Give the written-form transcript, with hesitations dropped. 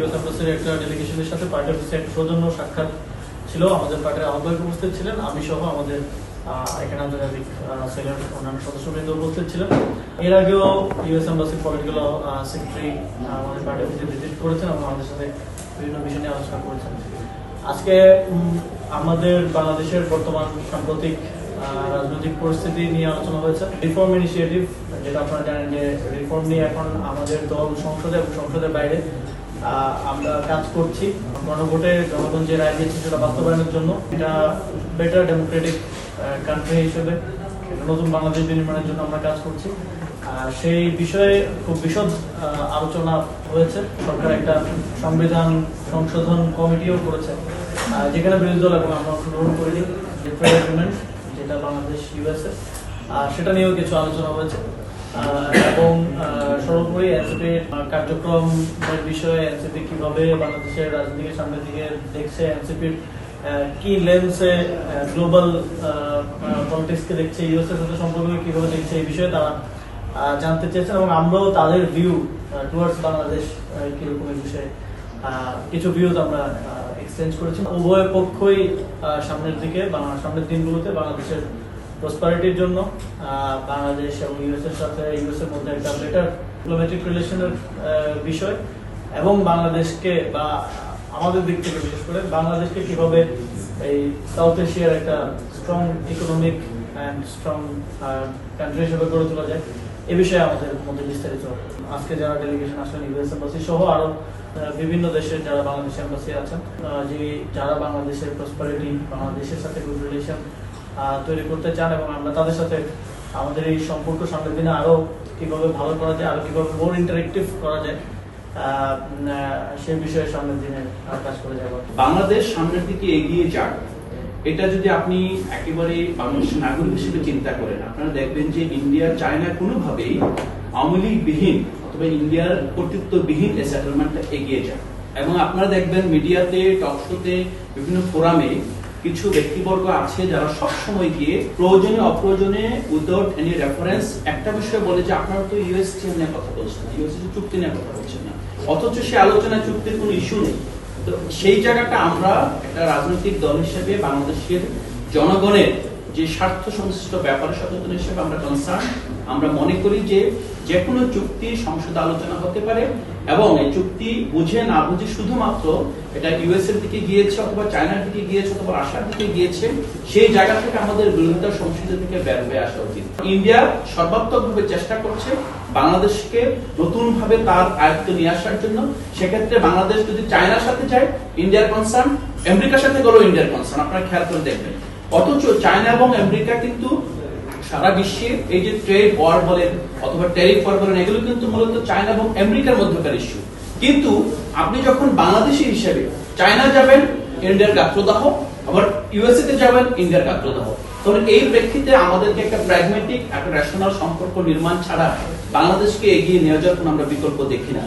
একটা ডেলিগেশনের সাথে পার্টি অফিসে একটা সৌজন্য সাক্ষাৎ ছিল। আমাদের পার্টির আহ্বায়ক উপস্থিত ছিলেন, আমি সহ আমাদের এখানে আন্তর্জাতিক সেলের অন্যান্য সদস্যবৃন্দ উপস্থিত ছিলেন। এর আগেও ইউএস এম্বাসির পলিটিক্যাল সেক্রেটারি আমাদের পার্টি অফিসে ভিজিট করেছেন এবং আমাদের সাথে বিভিন্ন বিষয় নিয়ে আলোচনা করেছেন। আজকে আমাদের বাংলাদেশের বর্তমান সাম্প্রতিক রাজনৈতিক পরিস্থিতি নিয়ে আলোচনা হয়েছে। রিফর্ম ইনিশিয়েটিভ, যেটা আপনারা জানেন যে রিফর্ম নিয়ে এখন আমাদের দল সংসদে এবং সংসদের বাইরে আমরা কাজ করছি। গণভোটে জনগণ যে রায় দিয়েছে সেটা বাস্তবায়নের জন্য, এটা বেটার ডেমোক্রেটিক কান্ট্রি হিসেবে নতুন বাংলাদেশ নির্মাণের জন্য আমরা কাজ করছি। সেই বিষয়ে খুব বিশদ আলোচনা হয়েছে। সরকার একটা সংবিধান সংশোধন কমিটিও করেছে, যেখানে বিরোধী দল এবং আমরা অংশগ্রহণ করিনি। ট্রেড এগ্রিমেন্ট, যেটা বাংলাদেশ ইউএসএ, সেটা নিয়েও কিছু আলোচনা হয়েছে। এবং সর্বোপরি এনসিপির কার্যক্রমের বিষয়ে, এনসিপি কিভাবে বাংলাদেশের রাজনীতিকে সামনের দিকে দেখছে, এনসিপির কি লেন্সে গ্লোবাল পলিটিক্সকে দেখছে, ইউএসএর সাথে সম্পর্ককে কিভাবে দেখছে, এই বিষয়ে তারা জানতে চেয়েছেন এবং আমরাও তাদের ভিউ টুয়ার্ডস বাংলাদেশ কিরকম এই বিষয়ে কিছু ভিউজ আমরা এক্সচেঞ্জ করেছি। উভয় পক্ষই সামনের দিনগুলোতে বাংলাদেশের প্রসপারিটির জন্য বাংলাদেশ এবং ইউএসএর সাথে ইউএসএর মধ্যে একটা বেটার ডিপ্লোম্যাটিক রিলেশনের বিষয় এবং বাংলাদেশকে বা আমাদের দিক থেকে বিশেষ করে বাংলাদেশকে কিভাবে এই সাউথ এশিয়ার একটা strong economic and strong country হিসেবে গড়ে তোলা যায়, এ বিষয়ে আমাদের মধ্যে বিস্তারিত। আজকে যারা ডেলিগেশন আসেন, ইউএস এম্বাসি সহ আরো বিভিন্ন দেশের যারা বাংলাদেশ এম্বাসি আছেন, যারা বাংলাদেশের প্রসপারিটি, বাংলাদেশের সাথে গুড রিলেশন তৈরি করতে চান এবং আমরা তাদের সাথে আমাদের এই সম্পর্ক সামনের দিনে আরো কিভাবে ভালো করা যায়, আরো কিভাবে মোর ইন্টারেক্টিভ করা যায়, সেই বিষয়ে সামনের দিনে কাজ করে যাব। বাংলাদেশ সামনের দিকে এগিয়ে যাক, এটা যদি আপনি একেবারে বাংলাদেশের নাগরিক হিসেবে চিন্তা করেন, আপনারা দেখবেন যে ইন্ডিয়া চায়না কোনোভাবেই আওয়ামী লীগবিহীন অথবা ইন্ডিয়ার কর্তৃত্ববিহীন এই সেটেলমেন্টটা এগিয়ে যায়। এবং আপনারা দেখবেন মিডিয়াতে, টক শোতে, বিভিন্ন ফোরামে কিছু ব্যক্তিবর্গ আছে যারা সবসময় গিয়ে প্রয়োজনে অপ্রয়োজনে উইদাউট এনি রেফারেন্স একটা বিষয় বলে যে আপনারা তো ইউএসএ নিয়ে কথা বলছেন, ইউএসএ চুক্তি নিয়ে কথা বলছেন না, অথচ সে আলোচনা চুক্তির কোনো ইস্যু নেই। তো সেই জায়গাটা আমরা একটা রাজনৈতিক দল হিসেবে বাংলাদেশের জনগণের যে স্বার্থ সংশ্লিষ্ট ব্যাপারে সচেতন হিসেবে আমরা কনসার্ন। আমরা মনে করি যে কোনো চুক্তি সংসদে আলোচনা হতে পারে এবং এই চুক্তি বুঝে না বুঝে শুধুমাত্র এটা ইউএস এর দিকে গিয়েছে অথবা চায়নার দিকে গিয়েছে অথবা রাশিয়ার দিকে গিয়েছে, সেই জায়গা থেকে আমাদের বিরোধিতা সংসদের দিকে বের হয়ে আসা উচিত। ইন্ডিয়া সর্বাত্মকভাবে চেষ্টা করছে বাংলাদেশকে নতুন ভাবে তার আয়ত্তে নিয়ে আসার জন্য। সেক্ষেত্রে বাংলাদেশ যদি চায়নার সাথে যায়, ইন্ডিয়ার কনসার্ন, আমেরিকার সাথে গেলেও ইন্ডিয়ার কনসার্ন, আপনারা খেয়াল করে দেখবেন। অথচ চায়না এবং আমেরিকা কিন্তু সারা বিশ্বে এই যে ট্রেড ওয়ার বলেন অথবা ট্যারিফ ওয়ার বলেন, এগুলো কিন্তু মূলত চায়না এবং আমেরিকার মধ্যকার ইস্যু। কিন্তু আপনি যখন বাংলাদেশী হিসেবে চায়না যাবেন, ইন্ডিয়ার গাত্রদাহ, আবার ইউএসএ তে যাবেন, ইন্ডিয়ার গাত্রদাহ। তখন এই প্রেক্ষিতে আমাদেরকে একটা প্র্যাগমেটিক, একটা রেশনাল সম্পর্ক নির্মাণ ছাড়া বাংলাদেশকে এগিয়ে নিয়ে যাওয়ার কোনো আমরা বিকল্প দেখি না।